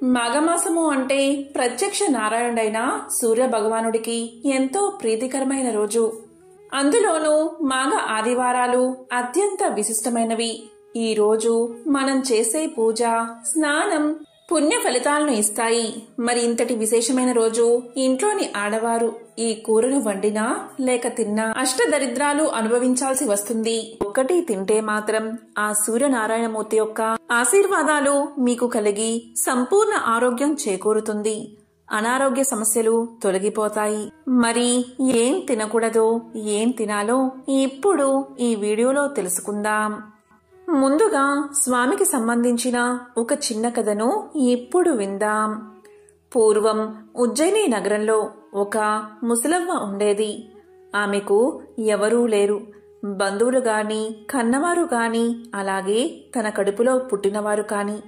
మాఘమాసము అంటే ప్రత్యక్ష నారాయణుడైన సూర్య భగవానుడికి ఎంతో ప్రీతికరమైన రోజు. అందులోనూ మాఘ ఆదివారాలు అత్యంత విశిష్టమైనవి. ఈ రోజు మనం చేసే పూజ, స్నానం పుణ్య ఫలితాలను ఇస్తాయి. మరి ఇంతటి విశేషమైన రోజు ఇంట్లోని ఆడవారు ఈ కూరను వండినా లేక తిన్నా అష్టదరిద్రాలు అనుభవించాల్సి వస్తుంది. ఒక్కటి తింటే మాత్రం ఆ సూర్యనారాయణమూర్తి యొక్క ఆశీర్వాదాలు మీకు కలిగి సంపూర్ణ ఆరోగ్యం చేకూరుతుంది. అనారోగ్య సమస్యలు తొలగిపోతాయి. మరి ఏం తినకూడదో, ఏం తినాలో ఇప్పుడు ఈ వీడియోలో తెలుసుకుందాం. ముందుగా స్వామికి సంబంధించిన ఒక చిన్న కథను ఇప్పుడు విందాం. పూర్వం ఉజ్జయిని నగరంలో ఒక ముసలవ్వ ఉండేది. ఆమెకు ఎవరూ లేరు. బంధువులు గాని, కన్నవారు గాని, అలాగే తన కడుపులో పుట్టినవారు కాని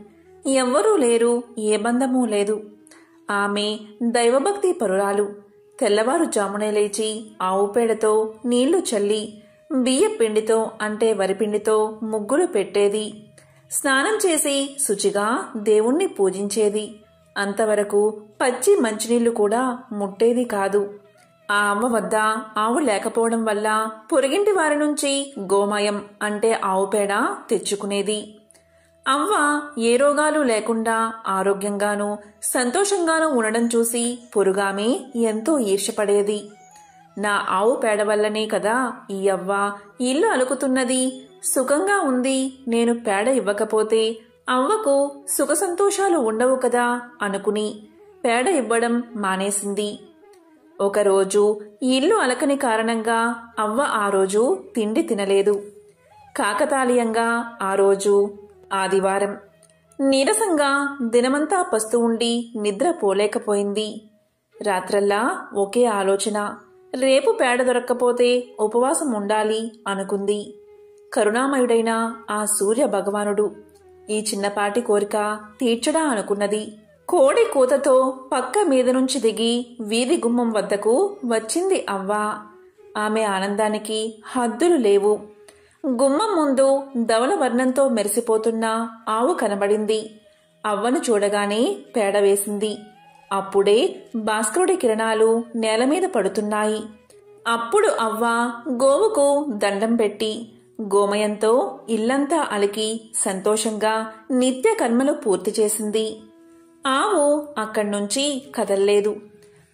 ఎవ్వరూ లేరు. ఏ బంధమూ లేదు. ఆమె దైవభక్తి పరురాలు. తెల్లవారుజామునే లేచి ఆవు పేడతో నీళ్లు చల్లి బియ్య పిండితో అంటే వరిపిండితో ముగ్గులు పెట్టేది. స్నానం చేసి శుచిగా దేవుణ్ణి పూజించేది. అంతవరకు పచ్చి మంచినీళ్లు కూడా ముట్టేది కాదు. ఆ అమ్మ వద్ద ఆవు లేకపోవడం వల్ల పొరుగింటి వారి నుంచి గోమయం అంటే ఆవు పేడ తెచ్చుకునేది. అవ్వ ఏ రోగాలు లేకుండా ఆరోగ్యంగానూ సంతోషంగానూ ఉండడం చూసి పొరుగామె ఎంతో ఈర్ష్యపడేది. నా ఆవు పేడ వల్లనే కదా ఈ అవ్వ ఇల్లు అలుకుతున్నది, సుఖంగా ఉంది. నేను పేడ ఇవ్వకపోతే అవ్వకు సుఖ సంతోషాలు ఉండవు కదా అనుకుని పేడ ఇవ్వడం మానేసింది. ఒకరోజు ఇల్లు అలకని కారణంగా అవ్వ ఆ రోజు తిండి తినలేదు. కాకతాళీయంగా ఆ రోజు ఆదివారం. నీరసంగా దినమంతా పస్తు ఉండి నిద్ర పోలేకపోయింది. రాత్రల్లా ఒకే ఆలోచన, రేపు పేడ దొరక్కపోతే ఉపవాసం ఉండాలి అనుకుంది. కరుణామయుడైన ఆ సూర్య భగవానుడు ఈ చిన్నపాటి కోరిక తీర్చడా అనుకున్నది. కోడి కూతతో పక్క మీద నుంచి దిగి వీధి గుమ్మం వద్దకు వచ్చింది అవ్వ. ఆమె ఆనందానికి హద్దులు లేవు. గుమ్మం ముందు ధవల వర్ణంతో మెరిసిపోతున్న ఆవు కనబడింది. అవ్వను చూడగానే పేడ వేసింది. అప్పుడే భాస్కరుడి కిరణాలు నేలమీద పడుతున్నాయి. అప్పుడు అవ్వ గోవుకు దండం పెట్టి గోమయంతో ఇల్లంతా అలికి సంతోషంగా నిత్య కర్మలు పూర్తి చేసింది. ఆవు అక్కడ్నుంచి కదల్లేదు.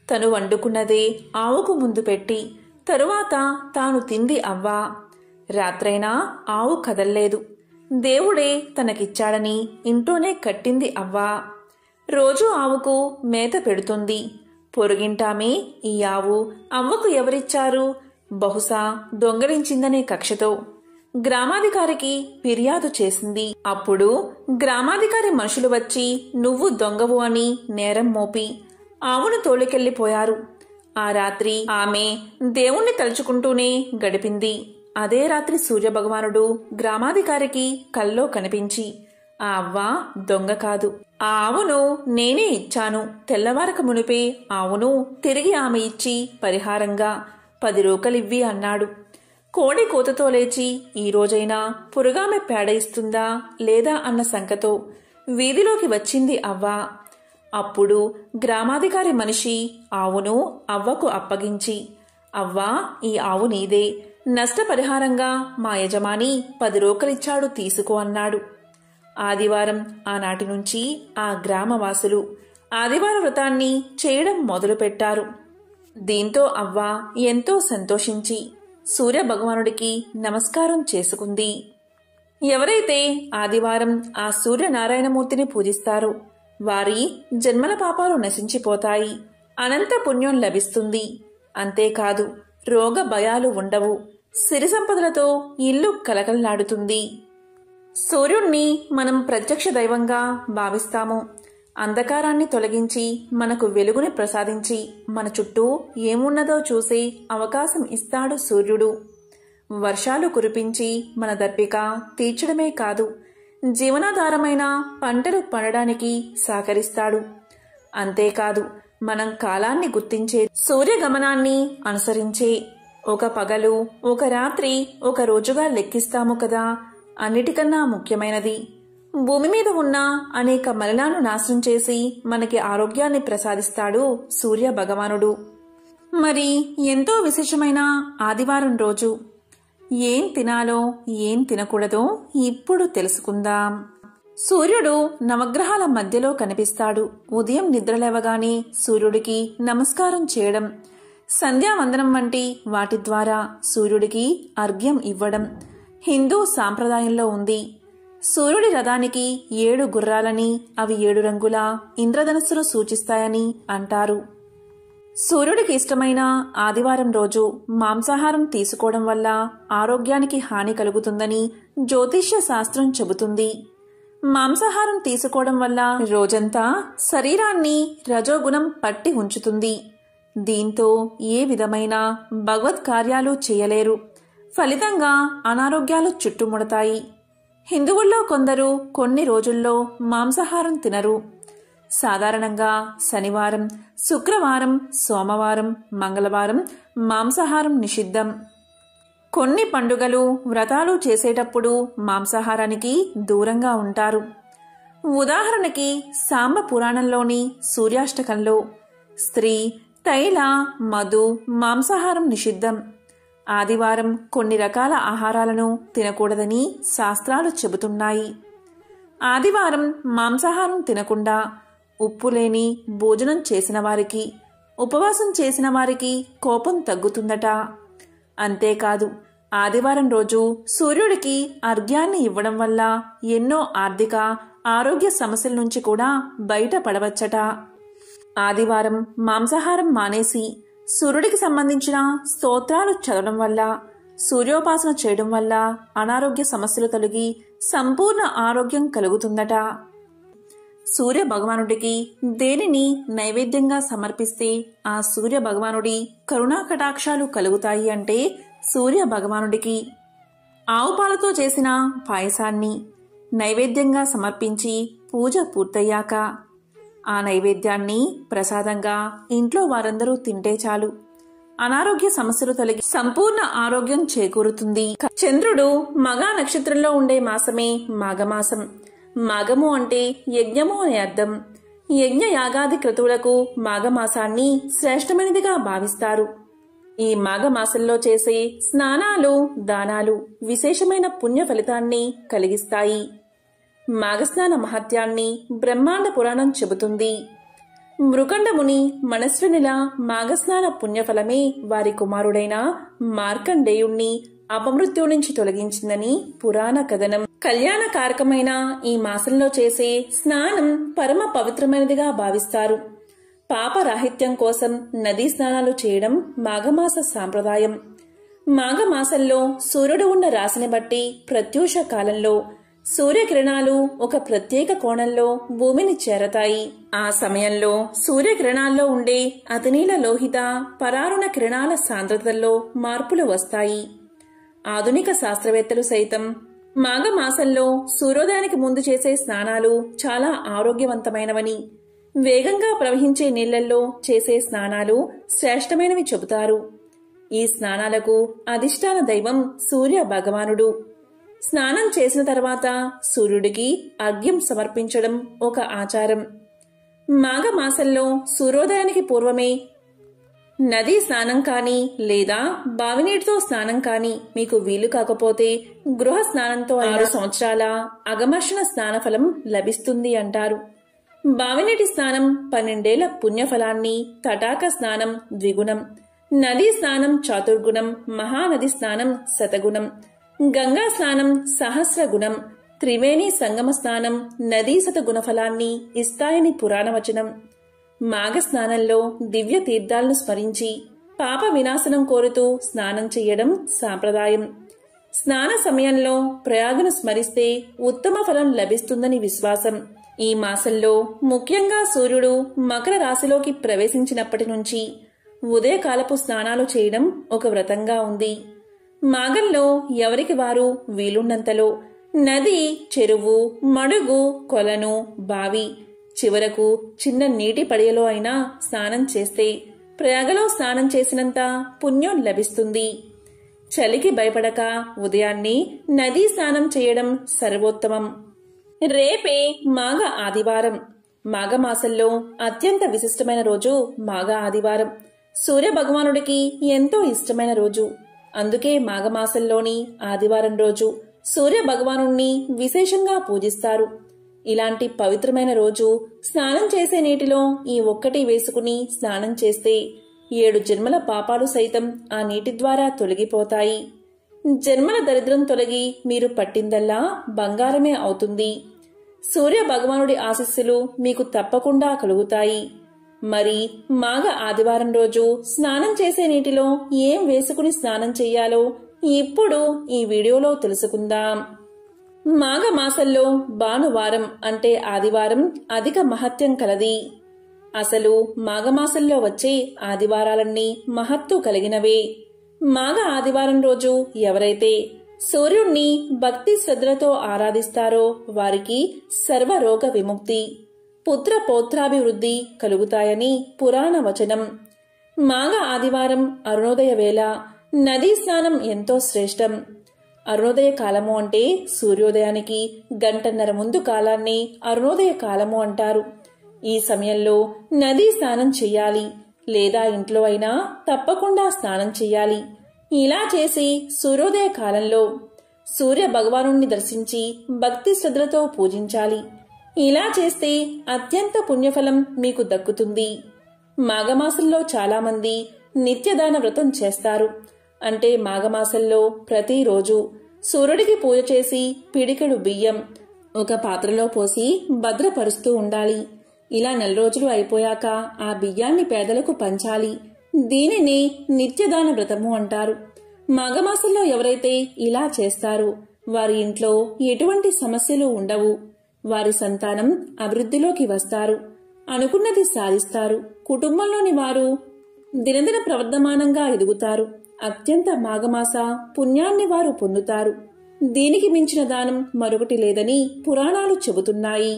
తను వండుకున్నదే ఆవుకు ముందు పెట్టి తరువాత తాను తింది అవ్వ. రాత్రైనా ఆవు కదల్లేదు. దేవుడే తనకిచ్చాడని ఇంట్లోనే కట్టింది అవ్వ. రోజూ ఆవుకు మేత పెడుతుంది. పొరుగింటామే ఈ ఆవు అవ్వకు ఎవరిచ్చారు? బహుశా దొంగలించిందనే కక్షతో గ్రామాధికారికి ఫిర్యాదు చేసింది. అప్పుడు గ్రామాధికారి మనుషులు వచ్చి నువ్వు దొంగవు అని నేరం మోపి ఆవును తోలుకెళ్లిపోయారు. ఆ రాత్రి ఆమె దేవుణ్ణి తలుచుకుంటూనే గడిపింది. అదే రాత్రి సూర్యభగవానుడు గ్రామాధికారికి కల్లో కనిపించి ఆ అవ్వ దొంగ కాదు, ఆ ఆవును నేనే ఇచ్చాను. తెల్లవారక మునిపే ఆవును తిరిగి ఆమె ఇచ్చి పరిహారంగా 10 రూకలివ్వి అన్నాడు. కోడి కూతతో లేచి ఈ రోజైనా పురుగామె పేడ ఇస్తుందా లేదా అన్న శంకతో వీధిలోకి వచ్చింది అవ్వ. అప్పుడు గ్రామాధికారి మనిషి ఆవును అవ్వకు అప్పగించి, అవ్వ ఈ ఆవు నీదే, నష్టపరిహారంగా మా యజమాని 10 రూకలిచ్చాడు తీసుకో అన్నాడు. ఆదివారం ఆనాటి నుంచి ఆ గ్రామవాసులు ఆదివార వ్రతాన్ని చేయడం మొదలుపెట్టారు. దీంతో అవ్వ ఎంతో సంతోషించి సూర్య భగవానుడికి నమస్కారం చేసుకుంది. ఎవరైతే ఆదివారం ఆ సూర్యనారాయణమూర్తిని పూజిస్తారో వారి జన్మల పాపాలు నశించిపోతాయి. అనంత పుణ్యం లభిస్తుంది. అంతేకాదు రోగ భయాలు ఉండవు. సిరి సంపదలతో ఇల్లు కలకలలాడుతుంది. సూర్యుణ్ణి మనం ప్రత్యక్ష దైవంగా భావిస్తాము. అంధకారాన్ని తొలగించి మనకు వెలుగుని ప్రసాదించి మన చుట్టూ ఏమున్నదో చూసే అవకాశం ఇస్తాడు సూర్యుడు. వర్షాలు కురిపించి మన దప్పిక తీర్చడమే కాదు, జీవనాధారమైన పంటలు పండడానికి సహకరిస్తాడు. అంతేకాదు మనం కాలాన్ని గుర్తించే సూర్యగమనాన్ని అనుసరించే ఒక పగలు, ఒక రాత్రి, ఒక రోజుగా లెక్కిస్తాము కదా. అన్నిటికన్నా ముఖ్యమైనది భూమి మీద ఉన్న అనేక మలినాలను నాశనం చేసి మనకి ఆరోగ్యాన్ని ప్రసాదిస్తాడు సూర్య భగవానుడు. మరి ఎంతో విశేషమైన ఆదివారం రోజు ఏం తినాలో ఏం తినకూడదో ఇప్పుడు తెలుసుకుందాం. సూర్యుడు నవగ్రహాల మధ్యలో కనిపిస్తాడు. ఉదయం నిద్రలేవగానే సూర్యుడికి నమస్కారం చేయడం, సంధ్యావందనం వంటి వాటి ద్వారా సూర్యుడికి అర్ఘ్యం ఇవ్వడం హిందూ సాంప్రదాయంలో ఉంది. సూర్యుడి రథానికి 7 గుర్రాలని, అవి 7 రంగుల ఇంద్రధనుస్సును సూచిస్తాయని అంటారు. సూర్యుడికి ఇష్టమైన ఆదివారం రోజు మాంసాహారం తీసుకోవడం వల్ల ఆరోగ్యానికి హాని కలుగుతుందని జ్యోతిష్య శాస్త్రం చెబుతుంది. మాంసాహారం తీసుకోవడం వల్ల రోజంతా శరీరాన్ని రజోగుణం పట్టి ఉంచుతుంది. దీంతో ఏ విధమైన భగవత్ కార్యాలు చేయలేరు. ఫలితంగా అనారోగ్యాలు చుట్టుముడతాయి. హిందువుల్లో కొందరు కొన్ని రోజుల్లో మాంసాహారం తినరు. సాధారణంగా శనివారం, శుక్రవారం, సోమవారం, మంగళవారం మాంసాహారం నిషిద్ధం. కొన్ని పండుగలు, వ్రతాలు చేసేటప్పుడు మాంసాహారానికి దూరంగా ఉంటారు. ఉదాహరణకి సాంబ పురాణంలోని సూర్యాష్టకంలో స్త్రీ, తైల, మధు, మాంసాహారం నిషిద్ధం. ఆదివారం కొన్ని రకాల ఆహారాలను తినకూడదని శాస్త్రాలు చెబుతున్నాయి. ఆదివారం మాంసాహారం తినకుండా ఉప్పు లేని భోజనం చేసిన వారికి, ఉపవాసం చేసిన వారికి కోపం తగ్గుతుందట. అంతేకాదు, ఆదివారం రోజు సూర్యుడికి అర్ఘ్యాన్ని ఇవ్వడం వల్ల ఎన్నో ఆర్థిక, ఆరోగ్య సమస్యల నుంచి కూడా బయటపడవచ్చట. ఆదివారం మాంసాహారం మానేసి సూర్యుడికి సంబంధించిన స్తోత్రాలు చదవడం వల్ల, సూర్యోపాసన చేయడం వల్ల అనారోగ్య సమస్యలు తొలగి సంపూర్ణ ఆరోగ్యం కలుగుతుందట. సూర్య భగవానుడికి దేనిని నైవేద్యంగా సమర్పిస్తే ఆ సూర్య భగవానుడి కరుణా కటాక్షాలు కలుగుతాయి అంటే సూర్య భగవానుడికి ఆవు పాలతో చేసిన పాయసాన్ని నైవేద్యంగా సమర్పించి పూజ పూర్తయ్యాక ఆ నైవేద్యాన్ని ప్రసాదంగా ఇంట్లో వారందరూ తింటే చాలు, అనారోగ్య సమస్యలు తొలగి సంపూర్ణ ఆరోగ్యం చేకూరుతుంది. చంద్రుడు మగా నక్షత్రంలో ఉండే మాసమే మాఘమాసం. మాఘము అంటే యజ్ఞము అనే అర్థం. యజ్ఞ యాగాది క్రతువులకు మాఘమాసాన్ని శ్రేష్టమైనదిగా భావిస్తారు. ఈ మాఘమాసంలో చేసే స్నానాలు, దానాలు విశేషమైన పుణ్య ఫలితాన్ని కలిగిస్తాయి. మాఘస్నాన మహత్యాన్ని బ్రహ్మాండ పురాణం చెబుతుంది. మృకండముని మనస్వినిల మాఘస్నాన పుణ్యఫలమే వారి కుమారుడైన మార్కండేయుణ్ణి అపమృత్యు నుంచి తొలగించిందని పురాణ కథనం. కళ్యాణకారకమైన ఈ మాసంలో చేసే స్నానం పరమ పవిత్రమైనదిగా భావిస్తారు. పాపరాహిత్యం కోసం నదీ స్నానాలు చేయడం మాఘమాస సాంప్రదాయం. మాఘమాసంలో సూర్యుడు ఉన్న రాశిని బట్టి ప్రత్యూష కాలంలో సూర్యకిరణాలు ఒక ప్రత్యేక కోణంలో భూమిని చేరతాయి. ఆ సమయంలో సూర్యకిరణాల్లో ఉండే అతినీల లోహిత పరారుణ కిరణాల సాంద్రతల్లో మార్పులు వస్తాయి. ఆధునిక శాస్త్రవేత్తలు సైతం మాఘమాసంలో సూర్యోదయానికి ముందు చేసే స్నానాలు చాలా ఆరోగ్యవంతమైనవని, వేగంగా ప్రవహించే నీళ్లల్లో చేసే స్నానాలు శ్రేష్టమైనవి చెబుతారు. ఈ స్నానాలకు అధిష్టాన దైవం సూర్య భగవానుడు. స్నానం చేసిన తర్వాత సూర్యుడికి అర్ఘ్యం సమర్పించడం ఒక ఆచారం. మాఘమాసంలో సూర్యోదయానికి పూర్వమే నదీ స్నానం కానీ లేదా బావినీటితో స్నానం కానీ మీకు వీలు కాకపోతే గృహ స్నానంతో 6 సంవత్సరాల అగమర్షణ స్నానఫలం లభిస్తుంది అంటారు. బావినీటి స్నానం 12 ఏళ్ల పుణ్యఫలాన్ని, తటాక స్నానం ద్విగుణం, నదీ స్నానం చాతుర్గుణం, మహానది స్నానం శతగుణం, గంగా స్నానం సహస్రగుణం, త్రివేణి సంగమ స్నానం నదీ శతగుణఫలాన్ని ఇస్తాయని పురాణవచనం. మాఘ స్నానంలో దివ్య తీర్థాలను స్మరించి పాప వినాశనం కోరుతూ స్నానం చెయ్యడం సాంప్రదాయం. స్నాన సమయంలో ప్రయాగను స్మరిస్తే ఉత్తమ ఫలం లభిస్తుందని విశ్వాసం. ఈ మాసంలో ముఖ్యంగా సూర్యుడు మకర రాశిలోకి ప్రవేశించినప్పటి నుంచి ఉదయకాలపు స్నానాలు చేయడం ఒక వ్రతంగా ఉంది. మాఘంలో ఎవరికి వారు వీలున్నంతలో నది, చెరువు, మడుగు, కొలను, బావి, చివరకు చిన్న నీటి పడియలో అయినా స్నానం చేస్తే ప్రయాగలో స్నానం చేసినంత పుణ్యం లభిస్తుంది. చలికి భయపడక ఉదయాన్నే నదీ స్నానం చేయడం సర్వోత్తమం. రేపే మాఘ ఆదివారం. మాఘమాసంలో అత్యంత విశిష్టమైన రోజు మాఘ ఆదివారం. సూర్య భగవానుడికి ఎంతో ఇష్టమైన రోజు. అందుకే మాఘమాసంలోని ఆదివారం రోజు సూర్య భగవానుణ్ణి విశేషంగా పూజిస్తారు. ఇలాంటి పవిత్రమైన రోజు స్నానం చేసే నీటిలో ఈ ఒక్కటి వేసుకుని స్నానం చేస్తే 7 జన్మల పాపాలు సైతం ఆ నీటి ద్వారా తొలగిపోతాయి. జన్మల దరిద్రం తొలగి మీరు పట్టిందల్లా బంగారమే అవుతుంది. సూర్య భగవానుడి ఆశీస్సులు మీకు తప్పకుండా కలుగుతాయి. మరి మాఘ ఆదివారం రోజు స్నానం చేసే నీటిలో ఏం వేసుకుని స్నానం చెయ్యాలో ఇప్పుడు ఈ వీడియోలో తెలుసుకుందాం. మాఘమాసంలో భానువారం అంటే ఆదివారం అధిక మహత్యం కలది. అసలు మాఘమాసంలో వచ్చే ఆదివారాలన్నీ మహత్తు కలిగినవే. మాఘ ఆదివారం రోజు ఎవరైతే సూర్యుణ్ణి భక్తి శ్రద్ధలతో ఆరాధిస్తారో వారికి సర్వరోగ విముక్తి, పుత్ర పౌత్రాభివృద్ధి కలుగుతాయని పురాణ వచనం. మాఘ ఆదివారం అరుణోదయ వేళ నదీ స్నానం ఎంతో శ్రేష్టం. అరుణోదయ కాలము అంటే సూర్యోదయానికి 1.5 గంటల ముందు కాలాన్ని అరుణోదయ కాలము అంటారు. ఈ సమయంలో నదీ స్నానం చెయ్యాలి, లేదా ఇంట్లో అయినా తప్పకుండా స్నానం చెయ్యాలి. ఇలా చేసి సూర్యోదయ కాలంలో సూర్య భగవానుణ్ణి దర్శించి భక్తి శ్రద్ధలతో పూజించాలి. ఇలా చేస్తే అత్యంత పుణ్యఫలం మీకు దక్కుతుంది. మాఘమాసంలో చాలామంది నిత్యదాన వ్రతం చేస్తారు. అంటే మాఘమాసంలో ప్రతిరోజు సూర్యుడికి పూజ చేసి పిడికెడు బియ్యం ఒక పాత్రలో పోసి భద్రపరుస్తూ ఉండాలి. ఇలా 4 రోజులు అయిపోయాక ఆ బియ్యాన్ని పేదలకు పంచాలి. దీనిని నిత్యదాన వ్రతము అంటారు. మాఘమాసంలో ఎవరైతే ఇలా చేస్తారో వారి ఇంట్లో ఎటువంటి సమస్యలు ఉండవు. వారి సంతానం అభివృద్ధిలోకి వస్తారు, అనుకున్నది సాధిస్తారు. కుటుంబంలోని వారు దినదిన ప్రవర్ధమానంగా ఎదుగుతారు. అత్యంత మాఘమాస పుణ్యాన్ని వారు పొందుతారు. దీనికి మించిన దానం మరొకటి లేదని పురాణాలు చెబుతున్నాయి.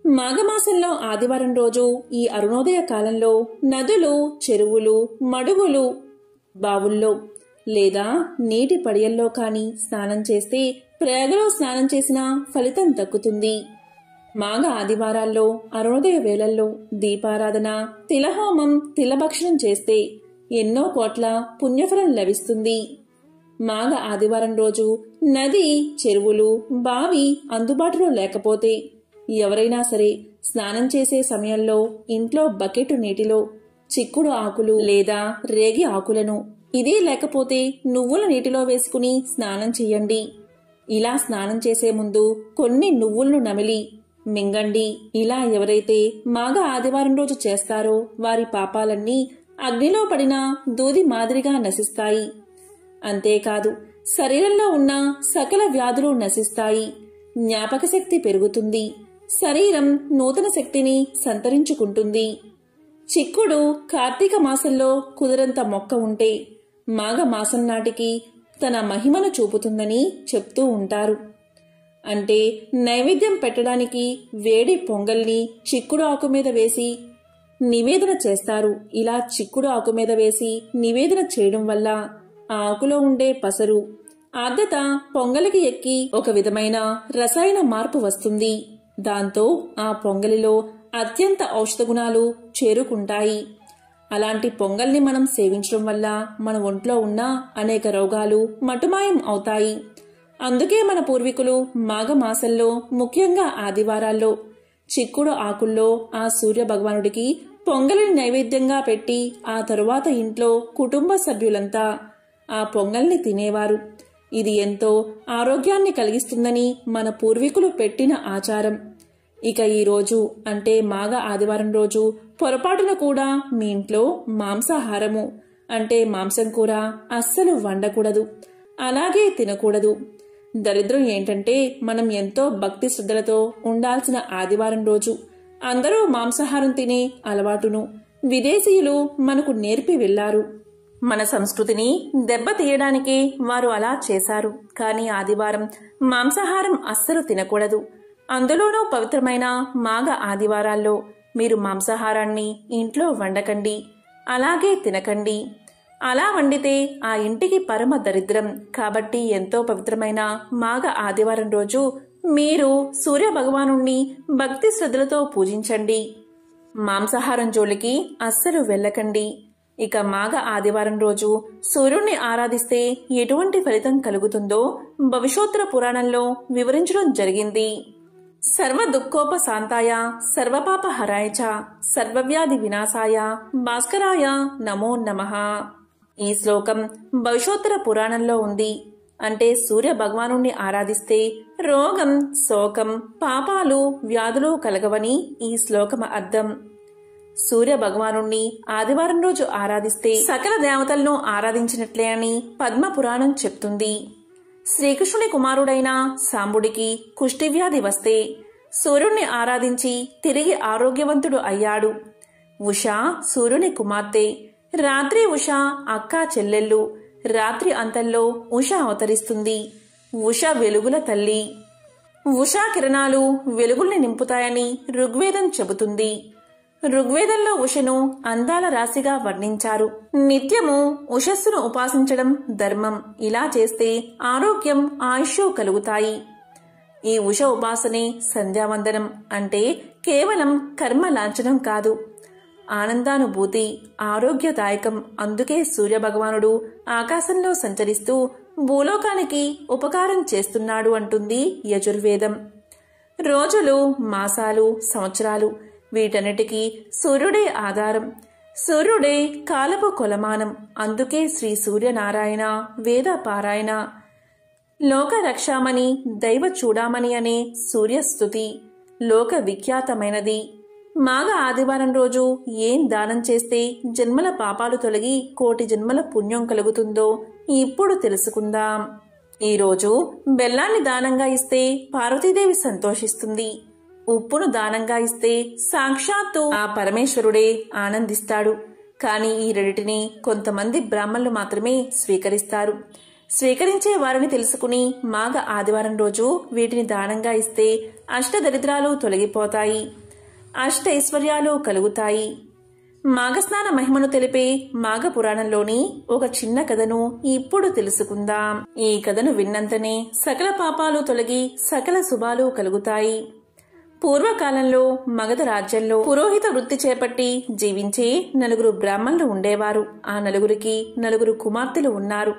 మాఘమాసంలో ఆదివారం రోజు ఈ అరుణోదయ కాలంలో నదులు, చెరువులు, మడుగులు, బావుల్లో లేదా నీటి పడియల్లో కాని స్నానం చేస్తే ప్రయాగలో స్నానం చేసిన ఫలితం దక్కుతుంది. మాఘ ఆదివారాల్లో అరుణోదయ వేళల్లో దీపారాధన, తిలహోమం, తిలభక్షణం చేస్తే ఎన్నో కోట్ల పుణ్యఫలం లభిస్తుంది. మాఘ ఆదివారం రోజు నది, చెరువులు, బావి అందుబాటులో లేకపోతే ఎవరైనా సరే స్నానం చేసే సమయంలో ఇంట్లో బకెట్ నీటిలో చిక్కుడు ఆకులు లేదా రేగి ఆకులను, ఇదే లేకపోతే నువ్వుల నీటిలో వేసుకుని స్నానం చెయ్యండి. ఇలా స్నానం చేసే ముందు కొన్ని నువ్వులను నమిలి మింగండి. ఇలా ఎవరైతే మాఘ ఆదివారం రోజు చేస్తారో వారి పాపాలన్నీ అగ్నిలో పడిన దూది మాదిరిగా నశిస్తాయి. అంతేకాదు శరీరంలో ఉన్న సకల వ్యాధులు నశిస్తాయి. జ్ఞాపక శక్తి పెరుగుతుంది. శరీరం నూతన శక్తిని సంతరించుకుంటుంది. చిక్కుడు కార్తీక మాసంలో కుదరంత మొక్క ఉంటే మాఘ మాసం నాటికి తన మహిమను చూపుతుందని చెప్తూ ఉంటారు. అంటే నైవేద్యం పెట్టడానికి వేడి పొంగల్ని చిక్కుడు ఆకు మీద వేసి నివేదన చేస్తారు. ఇలా చిక్కుడు ఆకు మీద వేసి నివేదన చేయడం వల్ల ఆ ఆకులో ఉండే పసరు, ఆర్ద్రత పొంగలికి ఎక్కి ఒక విధమైన రసాయన మార్పు వస్తుంది. దాంతో ఆ పొంగలిలో అత్యంత ఔషధ గుణాలు చేరుకుంటాయి. అలాంటి పొంగల్ని మనం సేవించడం వల్ల మన ఒంట్లో ఉన్న అనేక రోగాలు మటుమాయం అవుతాయి. అందుకే మన పూర్వీకులు మాఘమాసంలో ముఖ్యంగా ఆదివారాల్లో చిక్కుడు ఆకుల్లో ఆ సూర్య భగవానుడికి పొంగలిని నైవేద్యంగా పెట్టి ఆ తరువాత ఇంట్లో కుటుంబ సభ్యులంతా ఆ పొంగల్ని తినేవారు. ఇది ఎంతో ఆరోగ్యాన్ని కలిగిస్తుందని మన పూర్వీకులు పెట్టిన ఆచారం. ఇక ఈ రోజు అంటే మాఘ ఆదివారం రోజు పొరపాటున కూడా మీ ఇంట్లో మాంసాహారము అంటే మాంసం కూర అస్సలు వండకూడదు, అలాగే తినకూడదు. దరిద్రం ఏంటంటే మనం ఎంతో భక్తి శ్రద్ధలతో ఉండాల్సిన ఆదివారం రోజు అందరూ మాంసాహారం తినే అలవాటును విదేశీయులు మనకు నేర్పి వెళ్లారు. మన సంస్కృతిని దెబ్బతీయడానికే వారు అలా చేశారు. కానీ ఆదివారం మాంసాహారం అస్సలు తినకూడదు. అందులోనూ పవిత్రమైన మాఘ ఆదివారాల్లో మీరు మాంసాహారాన్ని ఇంట్లో వండకండి, అలాగే తినకండి. అలా వండితే ఆ ఇంటికి పరమ దరిద్రం. కాబట్టి ఎంతో పవిత్రమైన మాఘ ఆదివారం రోజు మీరు సూర్య భగవానుణ్ణి భక్తి శ్రద్ధలతో పూజించండి. మాంసాహారం జోలికి అస్సలు వెళ్ళకండి. ఇక మాఘ ఆదివారం రోజు సూర్యుణ్ణి ఆరాధిస్తే ఎటువంటి ఫలితం కలుగుతుందో భవిష్యోత్తర పురాణంలో వివరించడం జరిగింది. సర్వ దుఃఖోపశాంతాయ సర్వపాప హరాయ చ సర్వవ్యాధి వినాశాయ భాస్కరాయ నమో నమః. ఈ శ్లోకం భవిష్యోత్తర పురాణంలో ఉంది. అంటే సూర్య భగవానుణ్ణి ఆరాధిస్తే రోగం, శోకం, పాపాలు, వ్యాధులు కలగవని ఈ శ్లోకం అర్థం. సూర్య భగవానుణ్ణి ఆదివారం రోజు ఆరాధిస్తే సకల దేవతలను ఆరాధించినట్లే అని పద్మ పురాణం చెప్తుంది. శ్రీకృష్ణుని కుమారుడైన సాంబుడికి కుష్ఠవ్యాధి వస్తే సూర్యుణ్ణి ఆరాధించి తిరిగి ఆరోగ్యవంతుడు అయ్యాడు. ఉష సూర్యుని కుమార్తె. రాత్రి ఉష అక్క చెల్లెళ్ళు. రాత్రి అంతంలో ఉష అవతరిస్తుంది. ఉష వెలుగుల తల్లి. ఉషా కిరణాలు వెలుగుల్ని నింపుతాయని ఋగ్వేదం చెబుతుంది. ఋగ్వేదంలో ఉషను అందాల రాశిగా వర్ణించారు. నిత్యము ఉషస్సును ఉపాసించడం ధర్మం. ఇలా చేస్తే ఆరోగ్యం, ఆయుష్షు కలుగుతాయి. ఈ ఉష ఉపాసనే సంధ్యావందనం. అంటే కేవలం కర్మ లాంఛనం కాదు, ఆనందానుభూతి, ఆరోగ్యదాయకం. అందుకే సూర్యభగవానుడు ఆకాశంలో సంచరిస్తూ భూలోకానికి ఉపకారం చేస్తున్నాడు అంటుంది యజుర్వేదం. రోజులు, మాసాలు, సంవత్సరాలు వీటన్నిటికీ సూర్యుడే ఆధారం. సూర్యుడే కాలపు కొలమానం. అందుకే శ్రీ సూర్యనారాయణ వేద పారాయణ, లోక రక్షామణి, దైవ చూడామణి అనే సూర్యస్తుతి లోక విఖ్యాతమైనది. మాఘ ఆదివారం రోజు ఏం దానం చేస్తే జన్మల పాపాలు తొలగి కోటి జన్మల పుణ్యం కలుగుతుందో ఇప్పుడు తెలుసుకుందాం. ఈరోజు బెల్లాన్ని దానంగా ఇస్తే పార్వతీదేవి సంతోషిస్తుంది. ఉప్పును దానంగా ఇస్తే సాక్షాత్తు ఆ పరమేశ్వరుడే ఆనందిస్తాడు. కానీ ఈ రెండిటిని కొంతమంది బ్రాహ్మణులు మాత్రమే స్వీకరిస్తారు. స్వీకరించే వారిని తెలుసుకుని మాఘ ఆదివారం రోజు వీటిని దానంగా ఇస్తే అష్టదరిద్రాలు తొలగిపోతాయి, అష్టైశ్వర్యాలు కలుగుతాయి. మాఘస్నాన మహిమను తెలిపే మాఘ పురాణంలోని ఒక చిన్న కథను ఇప్పుడు తెలుసుకుందాం. ఈ కథను విన్నంతనే సకల పాపాలు తొలగి సకల శుభాలు కలుగుతాయి. పూర్వకాలంలో మగధ రాజ్యంలో పురోహిత వృత్తి చేపట్టి జీవించే నలుగురు బ్రాహ్మణులు ఉండేవారు. ఆ నలుగురికి నలుగురు కుమార్తెలు ఉన్నారు.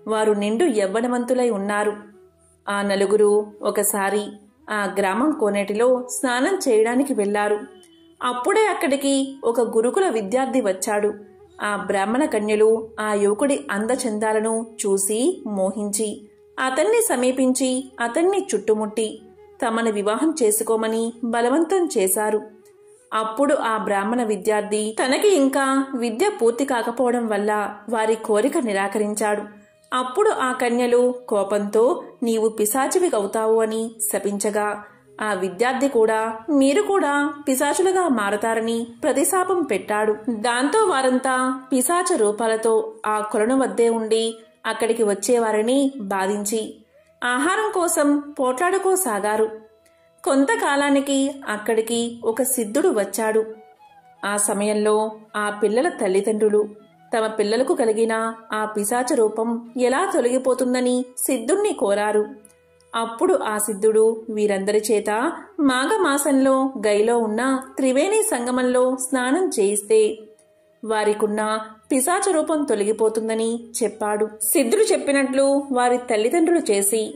వారు నిండు యవ్వనవంతులై ఉన్నారు. ఆ నలుగురు ఒకసారి ఆ గ్రామం కోనేటిలో స్నానం చేయడానికి వెళ్లారు. అప్పుడే అక్కడికి ఒక గురుకుల విద్యార్థి వచ్చాడు. ఆ బ్రాహ్మణ కన్యలు ఆ యువకుడి అందచందాలను చూసి మోహించి అతన్ని సమీపించి అతన్ని చుట్టుముట్టి తమను వివాహం చేసుకోమని బలవంతం చేశారు. అప్పుడు ఆ బ్రాహ్మణ విద్యార్థి తనకి ఇంకా విద్య పూర్తి కాకపోవడం వల్ల వారి కోరిక నిరాకరించాడు. అప్పుడు ఆ కన్యలు కోపంతో నీవు పిశాచివి అవుతావు అని శపించగా ఆ విద్యార్థి కూడా మీరు కూడా పిశాచులుగా మారతారని ప్రతిశాపం పెట్టాడు. దాంతో వారంతా పిశాచ రూపాలతో ఆ కొలను వద్దే ఉండి అక్కడికి వచ్చేవారిని బాధించి ఆహారం కోసం పోట్లాడుకోసాగారు. కొంతకాలానికి అక్కడికి ఒక సిద్ధుడు వచ్చాడు. ఆ సమయంలో ఆ పిల్లల తల్లిదండ్రులు తమ పిల్లలకు కలిగిన ఆ పిశాచ రూపం ఎలా తొలగిపోతుందని సిద్ధుణ్ణి కోరారు. అప్పుడు ఆ సిద్ధుడు వీరందరి చేత మాఘమాసంలో గైలో ఉన్న త్రివేణి సంగమంలో స్నానం చేయిస్తే వారికున్న పిశాచ రూపం తొలగిపోతుందని చెప్పాడు. సిద్ధుడు చెప్పినట్లు వారి తల్లిదండ్రులు చేసి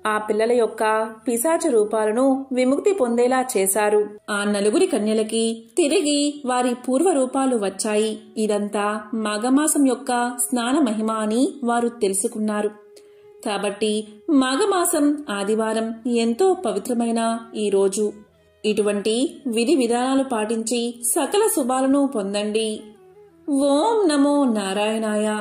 ఆ పిల్లల యొక్క పిశాచ రూపాలను విముక్తి పొందేలా చేశారు. ఆ నలుగురి కన్యలకి తిరిగి వారి పూర్వ రూపాలు వచ్చాయి. ఇదంతా మాఘమాసం యొక్క స్నాన మహిమ అని వారు తెలుసుకున్నారు. కాబట్టి మాఘమాసం ఆదివారం ఎంతో పవిత్రమైన ఈ రోజు ఇటువంటి విధి విధానాలు పాటించి సకల శుభాలను పొందండి. ఓం నమో నారాయణాయ.